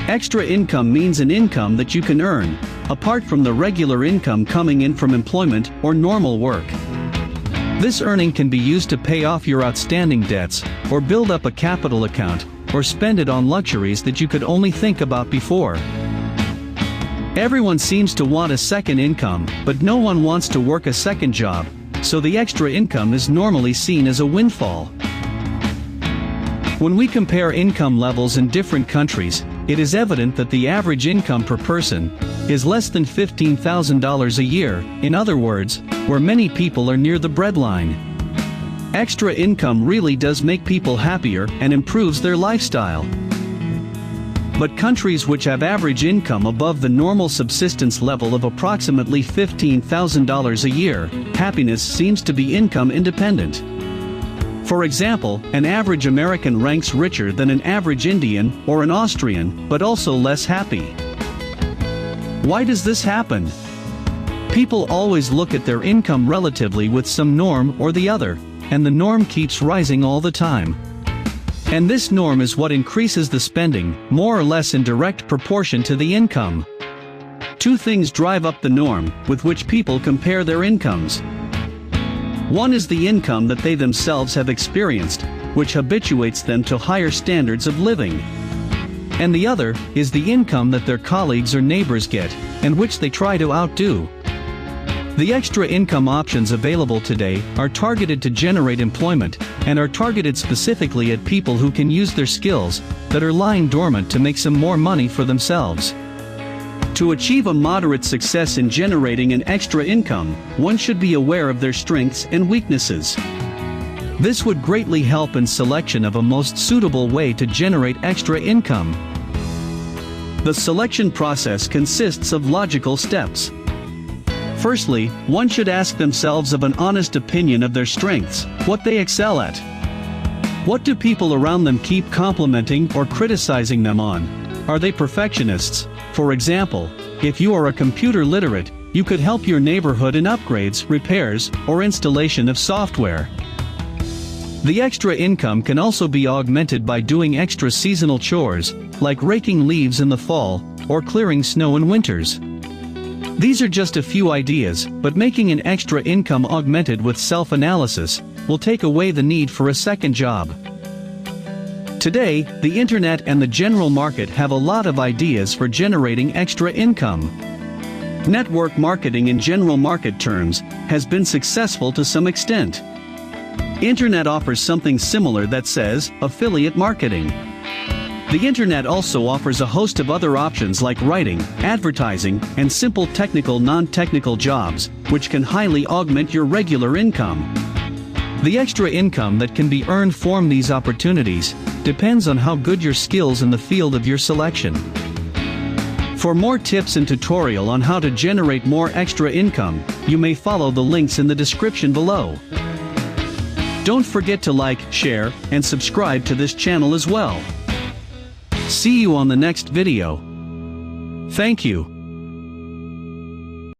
Extra income means an income that you can earn, apart from the regular income coming in from employment or normal work. This earning can be used to pay off your outstanding debts, or build up a capital account, or spend it on luxuries that you could only think about before. Everyone seems to want a second income, but no one wants to work a second job, so the extra income is normally seen as a windfall. When we compare income levels in different countries, it is evident that the average income per person is less than $15,000 a year, in other words, where many people are near the breadline. Extra income really does make people happier and improves their lifestyle. But countries which have average income above the normal subsistence level of approximately $15,000 a year, happiness seems to be income independent. For example, an average American ranks richer than an average Indian or an Austrian, but also less happy. Why does this happen? People always look at their income relatively with some norm or the other, and the norm keeps rising all the time. And this norm is what increases the spending, more or less in direct proportion to the income. Two things drive up the norm with which people compare their incomes. One is the income that they themselves have experienced, which habituates them to higher standards of living. And the other is the income that their colleagues or neighbors get, and which they try to outdo. The extra income options available today are targeted to generate employment, and are targeted specifically at people who can use their skills that are lying dormant to make some more money for themselves. To achieve a moderate success in generating an extra income, one should be aware of their strengths and weaknesses. This would greatly help in selection of a most suitable way to generate extra income. The selection process consists of logical steps. Firstly, one should ask themselves of an honest opinion of their strengths, what they excel at. What do people around them keep complimenting or criticizing them on? Are they perfectionists? For example, if you are a computer literate, you could help your neighborhood in upgrades, repairs, or installation of software. The extra income can also be augmented by doing extra seasonal chores, like raking leaves in the fall, or clearing snow in winters. These are just a few ideas, but making an extra income augmented with self-analysis will take away the need for a second job. Today, the internet and the general market have a lot of ideas for generating extra income. Network marketing in general market terms has been successful to some extent. Internet offers something similar that says affiliate marketing. The internet also offers a host of other options like writing, advertising, and simple technical non-technical jobs, which can highly augment your regular income. The extra income that can be earned from these opportunities depends on how good your skills in the field of your selection. For more tips and tutorial on how to generate more extra income, you may follow the links in the description below. Don't forget to like, share, and subscribe to this channel as well. See you on the next video. Thank you.